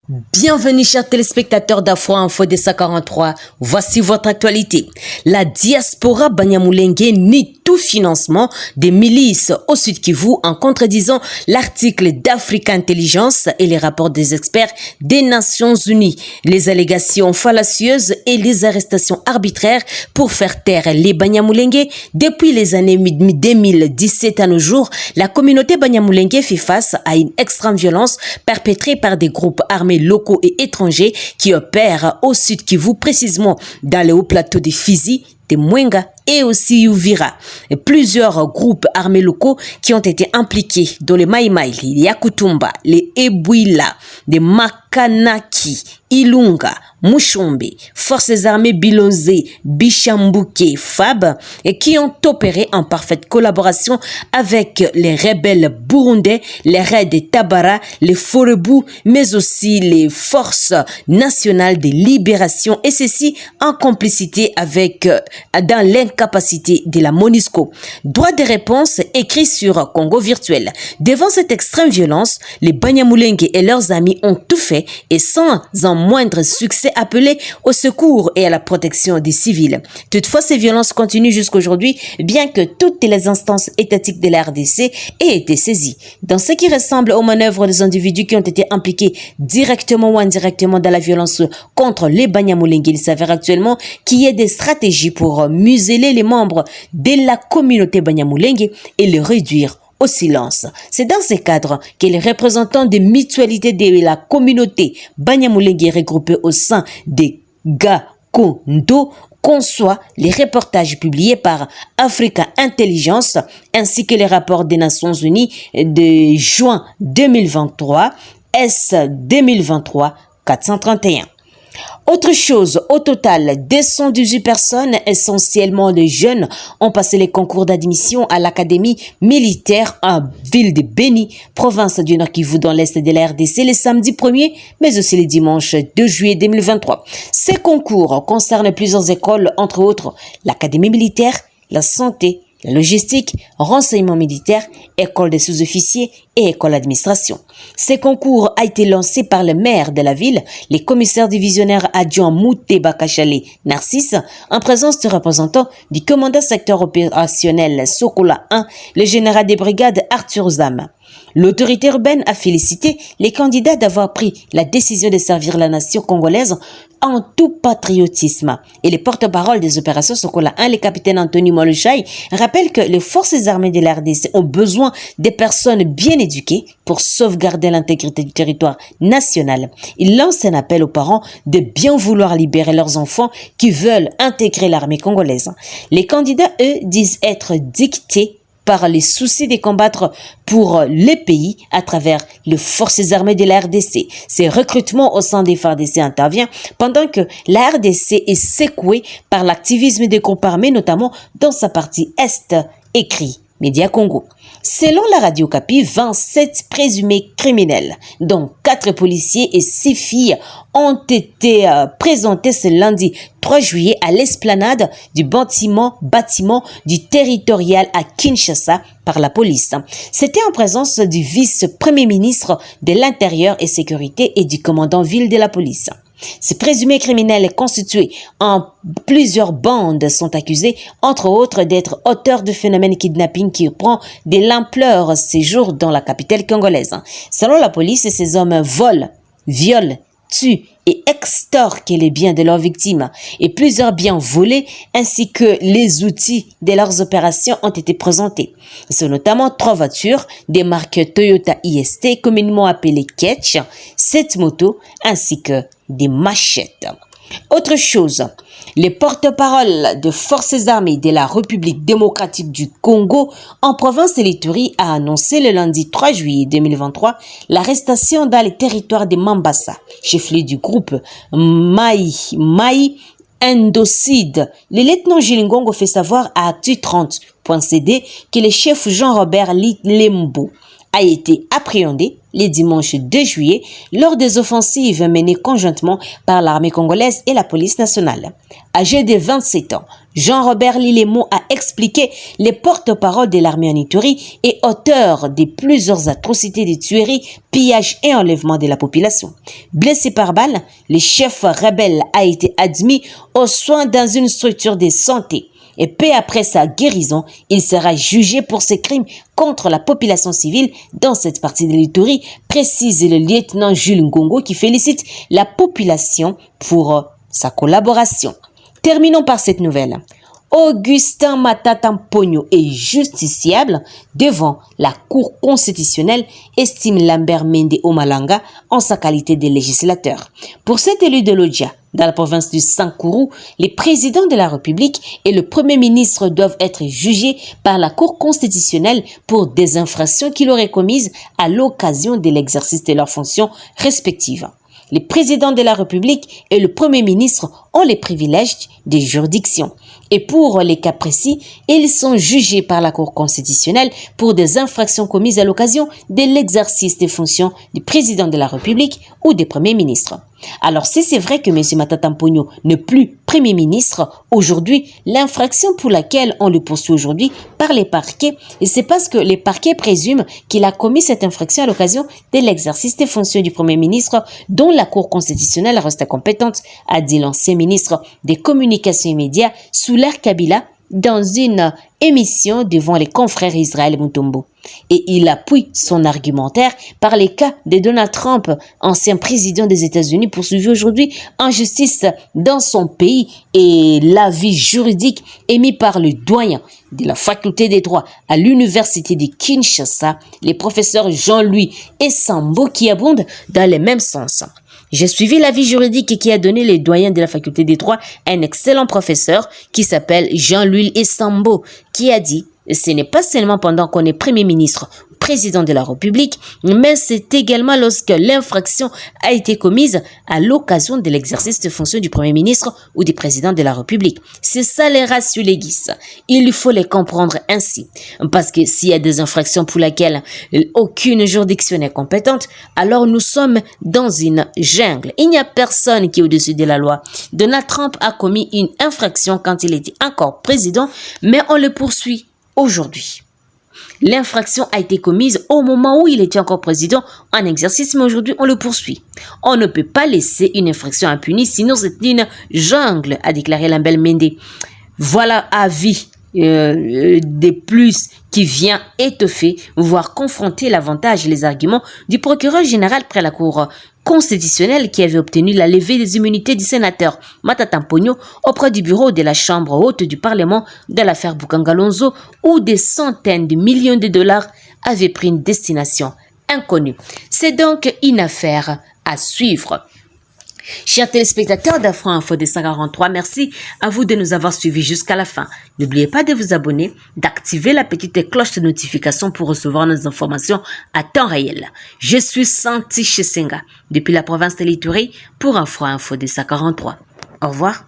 Bienvenue chers téléspectateurs d'Afro Info de 43, voici votre actualité. La diaspora Banyamulenge nie tout financement des milices au Sud Kivu en contredisant l'article d'Africa Intelligence et les rapports des experts des Nations Unies. Les allégations fallacieuses et les arrestations arbitraires pour faire taire les Banyamulenge. Depuis les années 2017 à nos jours, la communauté Banyamulenge fait face à une extrême violence perpétrée par des groupes armés locaux et étrangers qui opèrent au Sud Kivu, précisément dans le haut plateau de Fizi, de Mwenga et aussi Uvira. Et plusieurs groupes armés locaux qui ont été impliqués dans les Mai Mai, les Yakutumba, les Ebouila, les Makanaki, Ilunga, Mushombe, Forces armées Bilonzé, Bichambuke, FAB, et qui ont opéré en parfaite collaboration avec les rebelles burundais, les raids Tabara, les Forebou, mais aussi les forces nationales de libération, et ceci en complicité avec, dans l'incapacité de la MONUSCO. Droit de réponse écrit sur Congo Virtuel. Devant cette extrême violence, les Banyamulenge et leurs amis ont tout fait et sans en moindre succès appelé au secours et à la protection des civils. Toutefois, ces violences continuent jusqu'aujourd'hui, bien que toutes les instances étatiques de la RDC aient été saisies. Dans ce qui ressemble aux manœuvres des individus qui ont été impliqués directement ou indirectement dans la violence contre les Banyamulenge, il s'avère actuellement qu'il y a des stratégies pour museler les membres de la communauté Banyamulenge et les réduire au silence. C'est dans ce cadre que les représentants des mutualités de la communauté Banyamulenge regroupés au sein des Gakondo conçoit les reportages publiés par Africa Intelligence ainsi que les rapports des Nations Unies de juin 2023, S 2023 431. Autre chose, au total, 218 personnes, essentiellement des jeunes, ont passé les concours d'admission à l'académie militaire en ville de Beni, province du Nord Kivu dans l'est de la RDC, le samedi 1er, mais aussi le dimanche 2 juillet 2023. Ces concours concernent plusieurs écoles, entre autres l'académie militaire, la santé, la logistique, renseignement militaire, école des sous-officiers et école d'administration. Ces concours a été lancé par le maire de la ville, les commissaires divisionnaires adjoints Mouté Bakachale Narcisse, en présence de représentants du commandant secteur opérationnel Sokola 1, le général des brigades Arthur Zam. L'autorité urbaine a félicité les candidats d'avoir pris la décision de servir la nation congolaise en tout patriotisme. Et les porte-parole des opérations Sokola 1, le capitaine Anthony Moluchai, rappellent que les forces armées de la RDC ont besoin de personnes bien éduquées pour sauvegarder l'intégrité du territoire national. Il lance un appel aux parents de bien vouloir libérer leurs enfants qui veulent intégrer l'armée congolaise. Les candidats, eux, disent être dictés par les soucis de combattre pour les pays à travers les forces armées de la RDC. Ces recrutements au sein des FARDC intervient pendant que la RDC est secouée par l'activisme des groupes armés, notamment dans sa partie Est, écrit Média Congo. Selon la radio Capi, 27 présumés criminels, dont 4 policiers et 6 filles, ont été présentés ce lundi 3 juillet à l'esplanade du bâtiment du territorial à Kinshasa par la police. C'était en présence du vice-premier ministre de l'Intérieur et Sécurité et du commandant ville de la police. Ces présumés criminels constitués en plusieurs bandes sont accusés, entre autres, d'être auteurs du phénomène kidnapping qui prend de l'ampleur ces jours dans la capitale congolaise. Selon la police, ces hommes volent, violent, tuent et extorquent les biens de leurs victimes. Et plusieurs biens volés ainsi que les outils de leurs opérations ont été présentés. Ce sont notamment 3 voitures des marques Toyota IST, communément appelées Ketch, 7 motos ainsi que des machettes. Autre chose, les porte-paroles de forces armées de la République démocratique du Congo en province de l'Ituri a annoncé le lundi 3 juillet 2023 l'arrestation dans les territoires de Mambasa, chef-lieu du groupe Mai Endocide. Le lieutenant Gilingongo fait savoir à Actu30.cd que le chef Jean-Robert Lembo a été appréhendé le dimanche 2 juillet lors des offensives menées conjointement par l'armée congolaise et la police nationale. Âgé de 27 ans, Jean-Robert Lilemo a expliqué les porte-parole de l'armée en Ituri et auteur de plusieurs atrocités de tueries, pillages et enlèvements de la population. Blessé par balle, le chef rebelle a été admis aux soins dans une structure de santé. Et peu après sa guérison, il sera jugé pour ses crimes contre la population civile dans cette partie de l'Ituri, précise le lieutenant Jules Ngongo qui félicite la population pour sa collaboration. Terminons par cette nouvelle. Augustin Matata Mponyo est justiciable devant la Cour constitutionnelle, estime Lambert Mende Omalanga en sa qualité de législateur. Pour cet élu de Lodja, dans la province du Sankourou, les présidents de la République et le Premier ministre doivent être jugés par la Cour constitutionnelle pour des infractions qu'ils auraient commises à l'occasion de l'exercice de leurs fonctions respectives. Les présidents de la République et le Premier ministre ont les privilèges des juridictions. Et pour les cas précis, ils sont jugés par la Cour constitutionnelle pour des infractions commises à l'occasion de l'exercice des fonctions du président de la République ou des premiers ministres. Alors, si c'est vrai que M. Matata Mponyo n'est plus Premier ministre aujourd'hui, l'infraction pour laquelle on le poursuit aujourd'hui par les parquets, et c'est parce que les parquets présument qu'il a commis cette infraction à l'occasion de l'exercice des fonctions du Premier ministre dont la Cour constitutionnelle reste compétente, a dit l'ancien ministre des Communications et Médias Souler Kabila dans une émission devant les confrères Israël Mutombo. Et il appuie son argumentaire par les cas de Donald Trump, ancien président des États-Unis poursuivi aujourd'hui en justice dans son pays, et l'avis juridique émis par le doyen de la faculté des droits à l'université de Kinshasa, le professeur Jean-Louis Essambo, qui abonde dans le même sens. J'ai suivi l'avis juridique qui a donné le doyen de la faculté des droits, un excellent professeur qui s'appelle Jean-Louis Essambo, qui a dit « Ce n'est pas seulement pendant qu'on est Premier ministre ou président de la République, mais c'est également lorsque l'infraction a été commise à l'occasion de l'exercice de fonction du Premier ministre ou du président de la République. C'est ça les ratio legis. Il faut les comprendre ainsi. Parce que s'il y a des infractions pour lesquelles aucune juridiction n'est compétente, alors nous sommes dans une jungle. Il n'y a personne qui est au-dessus de la loi. Donald Trump a commis une infraction quand il était encore président, mais on le poursuit aujourd'hui. L'infraction a été commise au moment où il était encore président en exercice, mais aujourd'hui on le poursuit. On ne peut pas laisser une infraction impunie, sinon c'est une jungle, a déclaré Lambert Mende. Voilà avis de plus qui vient étoffer, voire confronter l'avantage et les arguments du procureur général près la Cour constitutionnelle qui avait obtenu la levée des immunités du sénateur Matata Mponyo auprès du bureau de la Chambre haute du Parlement de l'affaire Boukangalonzo, où des centaines de millions de dollars avaient pris une destination inconnue. C'est donc une affaire à suivre. Chers téléspectateurs d'Afro Info 243, merci à vous de nous avoir suivis jusqu'à la fin. N'oubliez pas de vous abonner, d'activer la petite cloche de notification pour recevoir nos informations à temps réel. Je suis Santi Chesenga, depuis la province de l'Ituri, pour Afro Info 243. Au revoir.